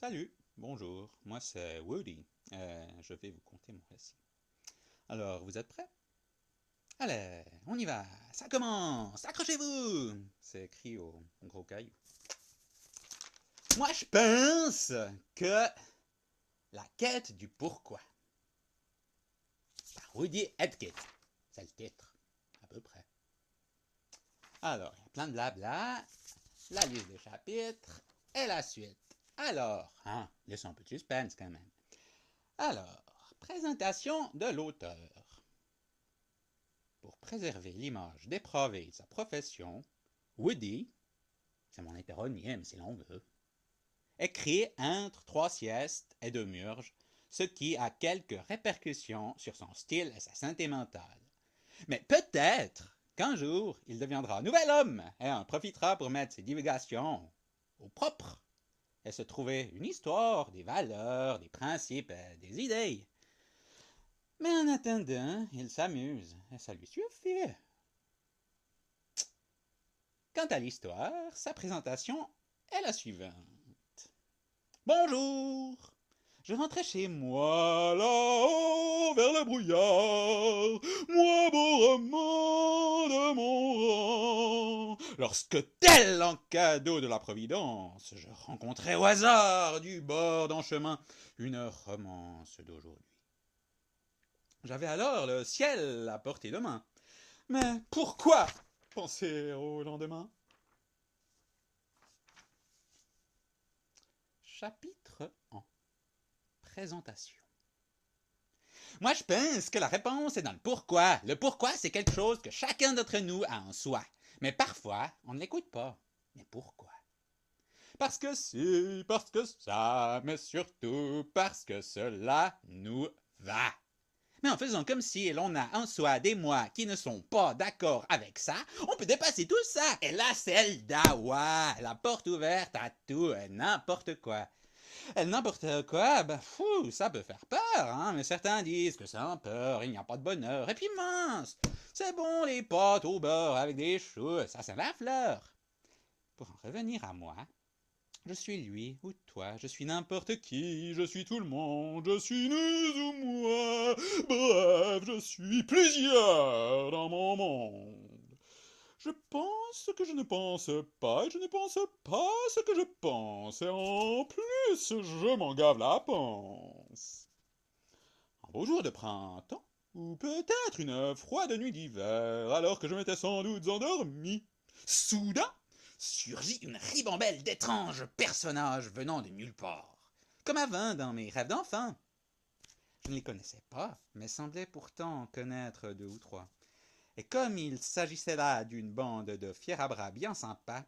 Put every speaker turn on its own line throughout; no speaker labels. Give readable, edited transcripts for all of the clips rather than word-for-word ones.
Salut, bonjour, moi c'est Woody. Je vais vous conter mon récit. Alors, vous êtes prêts? Allez, on y va, ça commence, accrochez-vous! C'est écrit au gros caillou. Moi je pense que la quête du pourquoi, par Woody Edkit, c'est le titre, à peu près. Alors, il y a plein de blabla, la liste des chapitres et la suite. Alors, laissons un peu de suspense quand même. Alors, présentation de l'auteur. Pour préserver l'image dépravée de sa profession, Woody, c'est mon hétéronyme si l'on veut, écrit entre 3 siestes et 2 murges, ce qui a quelques répercussions sur son style et sa santé mentale. Mais peut-être qu'un jour, il deviendra nouvel homme et en profitera pour mettre ses divulgations au propre et se trouver une histoire, des valeurs, des principes et des idées. Mais en attendant, il s'amuse et ça lui suffit. Quant à l'histoire, sa présentation est la suivante. Bonjour! Je rentrais chez moi, là-haut, vers le brouillard, moi beau roman de mon rang, lorsque, tel en cadeau de la Providence, je rencontrais au hasard du bord d'un chemin une romance d'aujourd'hui. J'avais alors le ciel à portée de main. Mais pourquoi penser au lendemain? Chapitre 1. Présentation. Moi, je pense que la réponse est dans le pourquoi. Le pourquoi, c'est quelque chose que chacun d'entre nous a en soi. Mais parfois, on ne l'écoute pas. Mais pourquoi? Parce que si, parce que ça, mais surtout parce que cela nous va. Mais en faisant comme si l'on a en soi des moi qui ne sont pas d'accord avec ça, on peut dépasser tout ça. Et là, c'est le dawa, la porte ouverte à tout et n'importe quoi. Et n'importe quoi, ça peut faire peur, hein, mais certains disent que sans peur, il n'y a pas de bonheur. Et puis mince, c'est bon les pâtes au beurre avec des choux, ça c'est la fleur. Pour en revenir à moi, je suis lui ou toi, je suis n'importe qui, je suis tout le monde, je suis nous ou moi, bref, je suis plusieurs dans mon monde. Je pense ce que je ne pense pas, et je ne pense pas ce que je pense, et en plus, je m'en gave la panse. Un beau jour de printemps, ou peut-être une froide nuit d'hiver, alors que je m'étais sans doute endormi, soudain surgit une ribambelle d'étranges personnages venant de nulle part, comme avant dans mes rêves d'enfant. Je ne les connaissais pas, mais semblais pourtant en connaître 2 ou 3. Et comme il s'agissait là d'une bande de fiers à bras bien sympas,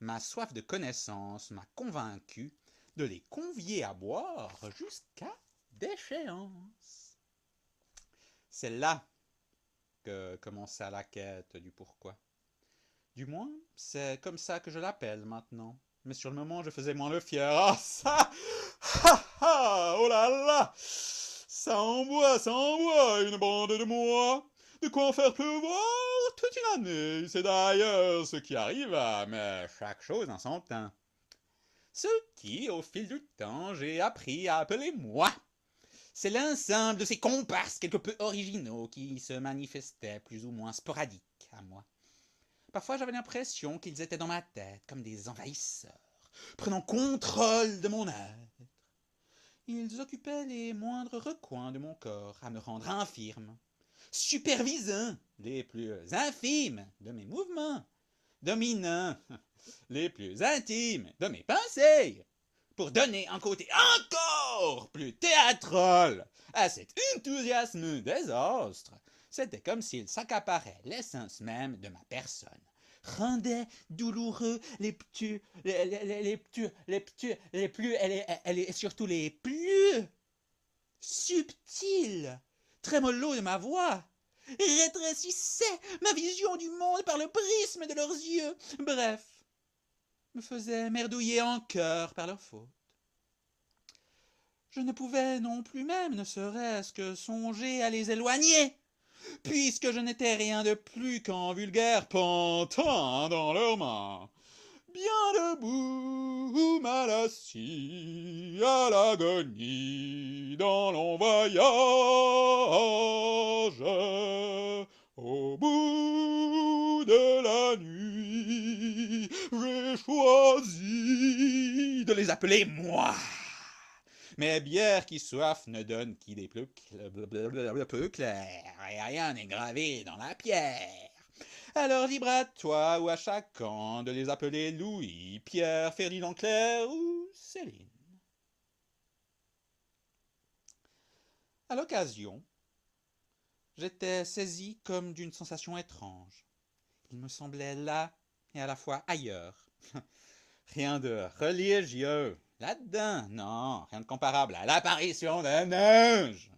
ma soif de connaissance m'a convaincu de les convier à boire jusqu'à déchéance. C'est là que commença la quête du pourquoi. Du moins, c'est comme ça que je l'appelle maintenant. Mais sur le moment, je faisais moins le fier. Ah ça! Oh là là! Ça envoie une bande de moi! De quoi en faire pleuvoir toute une année. C'est d'ailleurs ce qui arriva, mais chaque chose en son temps. Ce qui, au fil du temps, j'ai appris à appeler moi. C'est l'ensemble de ces comparses quelque peu originaux qui se manifestaient plus ou moins sporadiques à moi. Parfois j'avais l'impression qu'ils étaient dans ma tête comme des envahisseurs, prenant contrôle de mon être. Ils occupaient les moindres recoins de mon corps à me rendre infirme, supervisant les plus infimes de mes mouvements, dominant les plus intimes de mes pensées, pour donner un côté encore plus théâtral à cet enthousiasme désastre. C'était comme s'il s'accaparait l'essence même de ma personne, rendait douloureux et surtout les plus subtils trémolos de ma voix, rétrécissait ma vision du monde par le prisme de leurs yeux, bref, me faisait merdouiller en cœur par leurs fautes. Je ne pouvais non plus même, ne serait-ce que songer à les éloigner, puisque je n'étais rien de plus qu'un vulgaire pantin dans leurs mains. bien debout, mal assis, à l'agonie, dans long voyage. Au bout de la nuit, j'ai choisi de les appeler moi. Mais bière qui soif ne donne qu'y des peu clairs, et rien n'est gravé dans la pierre. Alors libre à toi ou à chacun de les appeler Louis, Pierre, Ferdinand, Claire ou Céline. À l'occasion, j'étais saisi comme d'une sensation étrange. Il me semblait là et à la fois ailleurs. Rien de religieux là-dedans, non, rien de comparable à l'apparition d'un ange.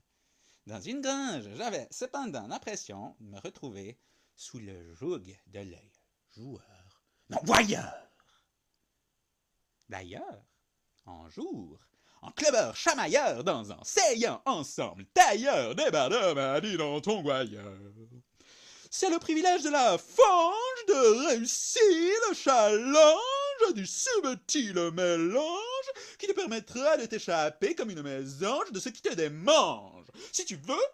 Dans une grange, j'avais cependant l'impression de me retrouver sous le joug de l'œil joueur, non voyeur. D'ailleurs, en jour, en clubbeur chamailleur, dans un séant ensemble, tailleur, débardeur m'a dit dans ton gouailleur. C'est le privilège de la fange de réussir le challenge du subtil mélange qui te permettra de t'échapper comme une mésange de ce qui te démange. Si tu veux,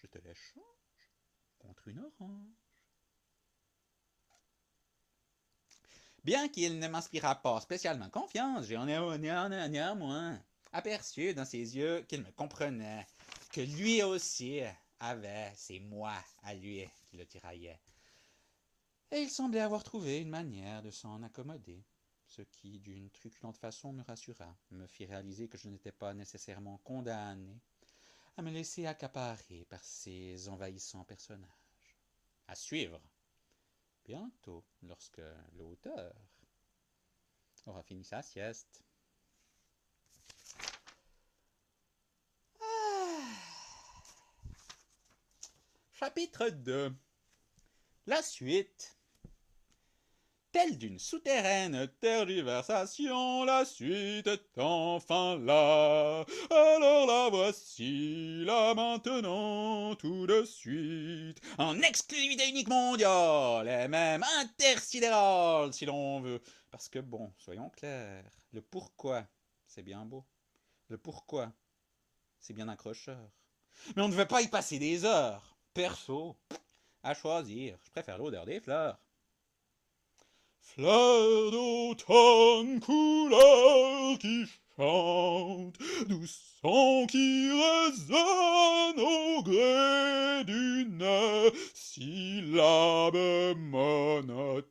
je te l'échange contre une orange. Bien qu'il ne m'inspirât pas spécialement confiance, j'en ai néanmoins aperçu dans ses yeux qu'il me comprenait, que lui aussi avait ses moi à lui qui le tiraillaient. Et il semblait avoir trouvé une manière de s'en accommoder, ce qui, d'une truculente façon, me rassura, me fit réaliser que je n'étais pas nécessairement condamné à me laisser accaparer par ces envahissants personnages. À suivre bientôt, lorsque l'auteur aura fini sa sieste. Chapitre 2. La suite. Telle d'une souterraine tergiversation, la suite est enfin là. Alors la voici, là maintenant, tout de suite. En exclusivité unique mondiale, et même intersidérale, si l'on veut. Parce que bon, soyons clairs, le pourquoi, c'est bien beau. Le pourquoi, c'est bien accrocheur. Mais on ne veut pas y passer des heures. Perso, à choisir, je préfère l'odeur des fleurs. Fleurs d'automne, couleur qui chante, doux son qui résonne au gré d'une syllabe monotone.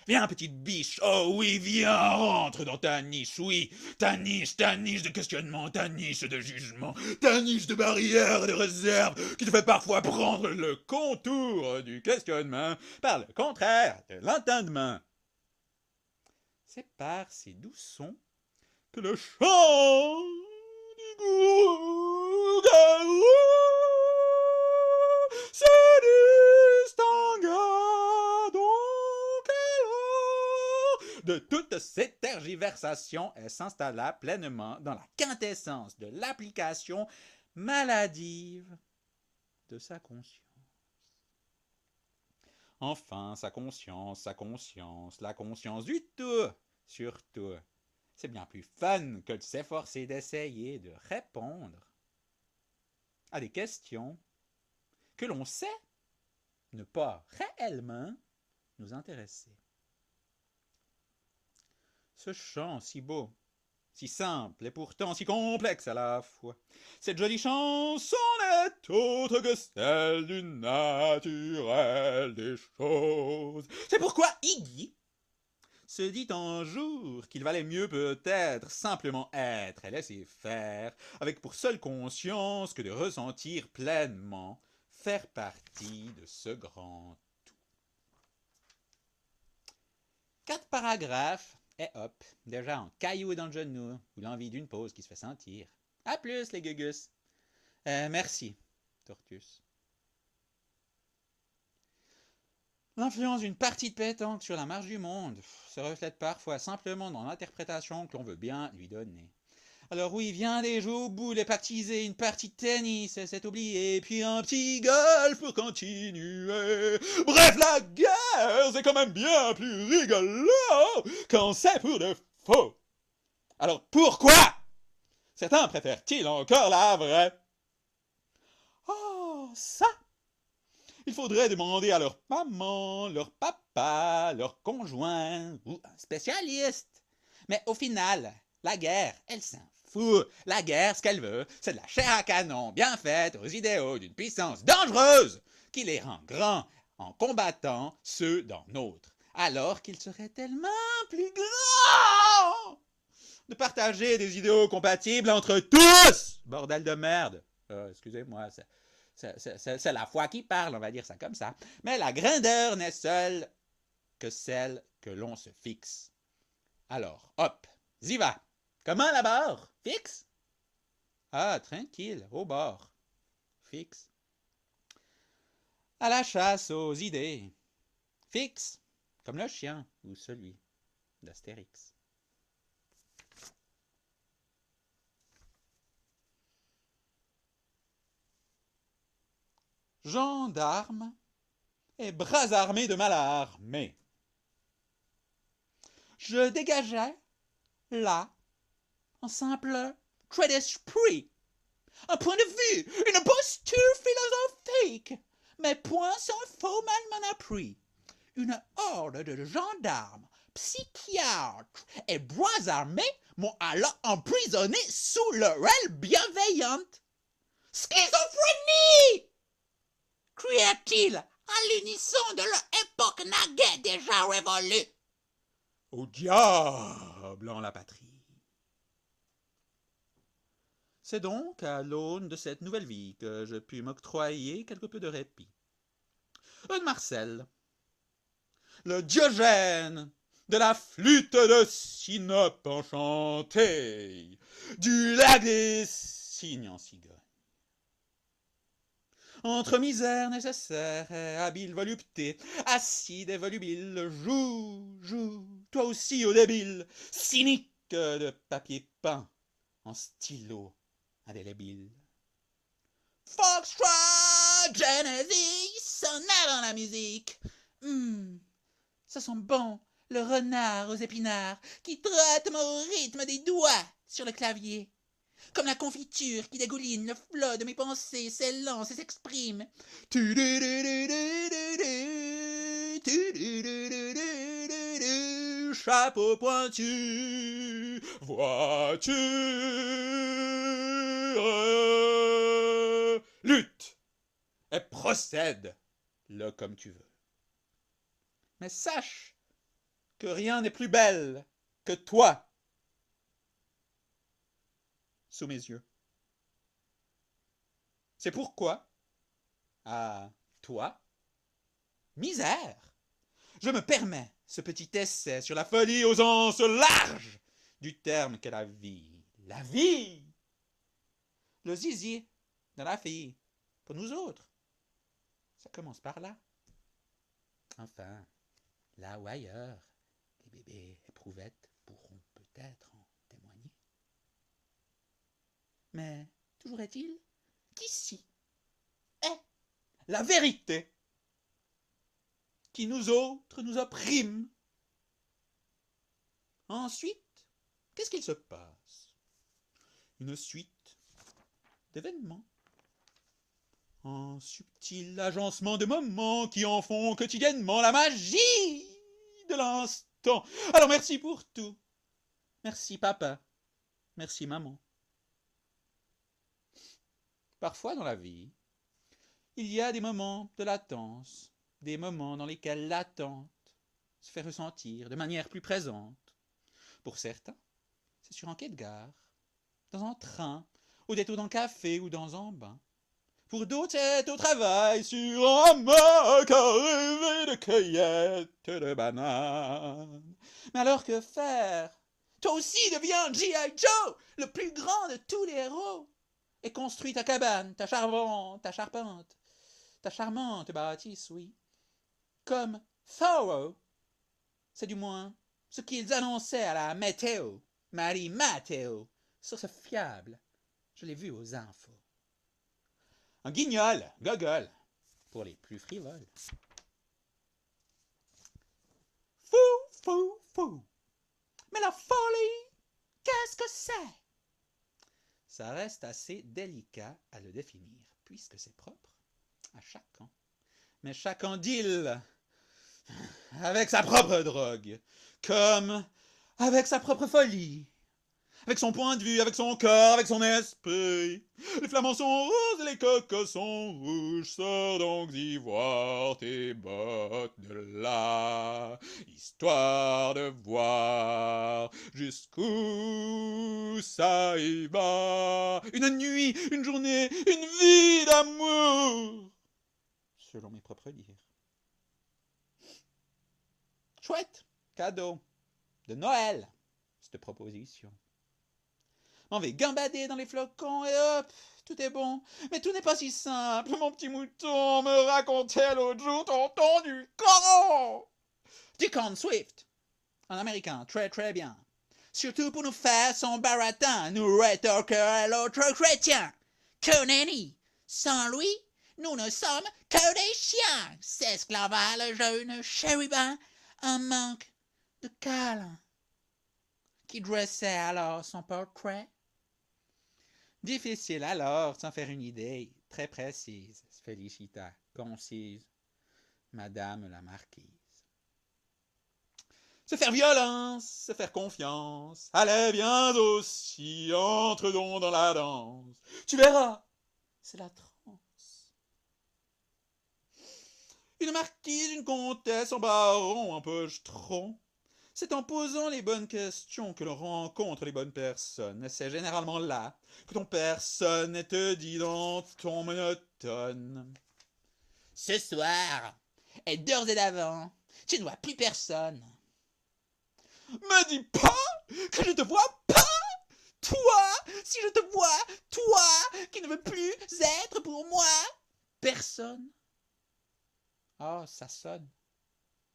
Viens, petite biche, oh oui, viens, rentre dans ta niche, oui, ta niche de questionnement, ta niche de jugement, ta niche de barrière et de réserve qui te fait parfois prendre le contour du questionnement par le contraire de l'entendement. C'est par ces doux sons que le chant du loup-garou se distingua donc alors de toutes ces tergiversations et s'installa pleinement dans la quintessence de l'application maladive de sa conscience. Enfin, sa conscience, la conscience du tout, surtout. C'est bien plus fun que de s'efforcer d'essayer de répondre à des questions que l'on sait ne pas réellement nous intéresser. Ce chant si beau, si simple et pourtant si complexe à la fois, cette jolie chanson n'est autre que celle du naturel des choses. C'est pourquoi Iggy se dit un jour qu'il valait mieux peut-être simplement être et laisser faire, avec pour seule conscience que de ressentir pleinement faire partie de ce grand tout. 4 paragraphes, et hop, déjà un caillou dans le genou, ou l'envie d'une pause qui se fait sentir. À plus les gugus. Merci, Tortus. L'influence d'une partie de pétanque sur la marche du monde se reflète parfois simplement dans l'interprétation que l'on veut bien lui donner. Alors oui, vient des jours au bout, les baptisés, une partie de tennis, c'est oublié, puis un petit golf pour continuer. Bref, la guerre, c'est quand même bien plus rigolo quand c'est pour de faux. Alors pourquoi certains préfèrent-ils encore la vraie? Oh, ça, il faudrait demander à leur maman, leur papa, leur conjoint ou un spécialiste. Mais au final, la guerre, elle s'en fout. La guerre, ce qu'elle veut, c'est de la chair à canon bien faite aux idéaux d'une puissance dangereuse qui les rend grands en combattant ceux d'un autre. Alors qu'ils seraient tellement plus grands de partager des idéaux compatibles entre tous. Bordel de merde. Excusez-moi, c'est la foi qui parle, on va dire ça comme ça. Mais la grandeur n'est seule que celle que l'on se fixe. Alors, hop, y va. Comment là-bord? Fixe? Ah, tranquille, au bord. Fixe. À la chasse aux idées. Fixe, comme le chien ou celui d'Astérix. Gendarme et bras armés de mal armés. Je dégageais, là, un simple trait d'esprit, un point de vue, une posture philosophique, mes points sans faux mal m'en appris. Une horde de gendarmes, psychiatres et bras armés m'ont alors emprisonné sous leur aile bienveillante. Schizophrénie! Cria-t-il à l'unisson de leur époque naguère déjà révolue. Au diable en la patrie. C'est donc à l'aune de cette nouvelle vie que je puis m'octroyer quelque peu de répit. Un Marcel, le Diogène de la flûte de Sinope enchantée, du lac des cygnes en cigogne. Entre misère nécessaire et habile volupté, acide et volubile, joue, toi aussi au débile, cynique de papier peint en stylo indélébile. Foxtrot, Genesis, sonne dans la musique. Ça sent bon, le renard aux épinards qui trotte au rythme des doigts sur le clavier. Comme la confiture qui dégouline le flot de mes pensées, s'élance et s'exprime. Chapeau pointu, voiture, lutte et procède-le comme tu veux. Mais sache que rien n'est plus belle que toi sous mes yeux. C'est pourquoi, à toi, misère, je me permets ce petit essai sur la folie aux anses larges du terme qu'est la vie. La vie! Le zizi de la fille, pour nous autres, ça commence par là. Enfin, là ou ailleurs, les bébés éprouvettes pourront peut-être en témoigner. Mais toujours est-il qu'ici est la vérité qui nous autres nous opprime. Ensuite, qu'est-ce qu'il se passe? Une suite d'événements, un subtil agencement de moments qui en font quotidiennement la magie de l'instant. Alors merci pour tout. Merci papa. Merci maman. Parfois dans la vie, il y a des moments de latence, des moments dans lesquels l'attente se fait ressentir de manière plus présente. Pour certains, c'est sur un quai de gare, dans un train, au détour d'un café ou dans un bain. Pour d'autres, c'est au travail, sur un moque à rêver de cueillette de bananes. Mais alors que faire? Toi aussi deviens G.I. Joe, le plus grand de tous les héros, et construis ta cabane, ta charpente, ta charmante bâtisse, oui. Comme Thoreau, c'est du moins ce qu'ils annonçaient à la météo, Marie Matteo, source fiable. Je l'ai vu aux infos. Un guignol, gogol, pour les plus frivoles. Fou, fou, fou. Mais la folie, qu'est-ce que c'est? Ça reste assez délicat à le définir, puisque c'est propre à chacun. Mais chacun deal avec sa propre drogue, comme avec sa propre folie, avec son point de vue, avec son corps, avec son esprit. Les flamants sont roses et les cocos sont rouges, sors donc d'y voir tes bottes de là, histoire de voir jusqu'où ça y va. Une nuit, une journée, une vie d'amour, selon mes propres dires. Chouette, cadeau de Noël, cette proposition. On va gambader dans les flocons et hop, tout est bon. Mais tout n'est pas si simple, mon petit mouton me racontait l'autre jour tonton du camp. Du camp Swift, en américain, très très bien. Surtout pour nous faire son baratin, nous rétorquer à l'autre chrétien. Que nenni, sans lui, nous ne sommes que des chiens. S'esclava le jeune chérubin, un manque de câlin, qui dressait alors son portrait. Difficile alors s'en faire une idée très précise, félicita, concise, Madame la Marquise. Se faire violence, se faire confiance, allez viens aussi, entre donc dans la danse, tu verras, c'est la transe. Une marquise, une comtesse, un baron, un pochetron. C'est en posant les bonnes questions que l'on rencontre les bonnes personnes. Et c'est généralement là que ton personne te dit dans ton monotone. Ce soir, et d'heures et d'avant, tu ne vois plus personne. Me dis pas que je te vois pas. Toi, si je te vois, toi qui ne veux plus être pour moi personne. Oh, ça sonne.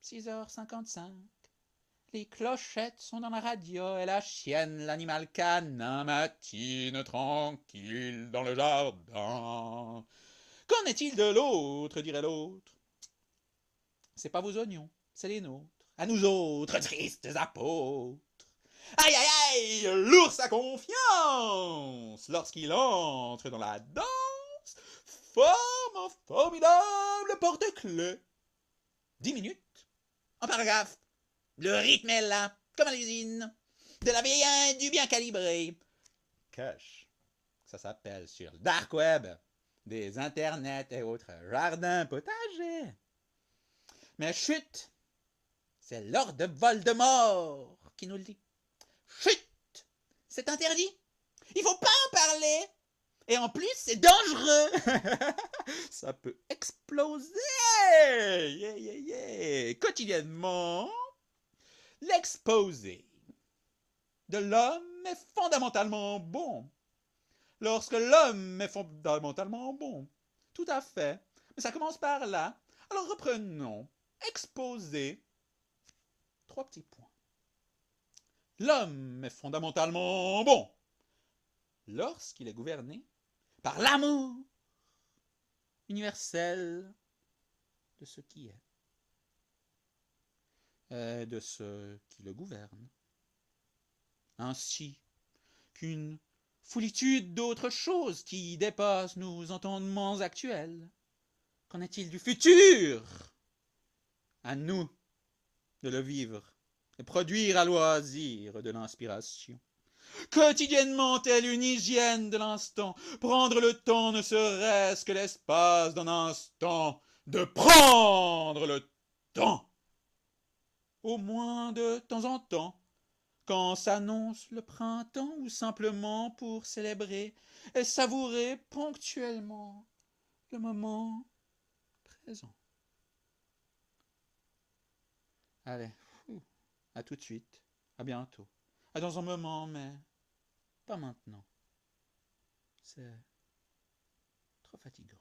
6h55. Les clochettes sont dans la radio et la chienne, l'animal canin, matine tranquille dans le jardin. Qu'en est-il de l'autre, dirait l'autre? C'est pas vos oignons, c'est les nôtres. À nous autres, tristes apôtres. Aïe, aïe, aïe, l'ours a confiance lorsqu'il entre dans la danse, forme un formidable porte-clés. 10 minutes, un paragraphe. Le rythme est là, comme à l'usine. De la vieille du bien calibré. Cache, ça s'appelle sur le dark web, des internets et autres jardins potagers. Mais chut, c'est Lord Voldemort qui nous le dit. Chut, c'est interdit. Il faut pas en parler. Et en plus, c'est dangereux. Ça peut exploser. Yeah, yeah, yeah. Quotidiennement, l'exposé de l'homme est fondamentalement bon. Lorsque l'homme est fondamentalement bon. Tout à fait. Mais ça commence par là. Alors reprenons. Exposé. 3 petits points. L'homme est fondamentalement bon lorsqu'il est gouverné par l'amour universel de ce qui est et de ce qui le gouverne. Ainsi qu'une foulitude d'autres choses qui dépassent nos entendements actuels. Qu'en est-il du futur? À nous de le vivre et produire à loisir de l'inspiration. Quotidiennement, telle une hygiène de l'instant, prendre le temps ne serait-ce que l'espace d'un instant, de prendre le temps. Au moins de temps en temps, quand s'annonce le printemps ou simplement pour célébrer et savourer ponctuellement le moment présent. Allez, à tout de suite, à bientôt. À dans un moment, mais pas maintenant. C'est trop fatigant.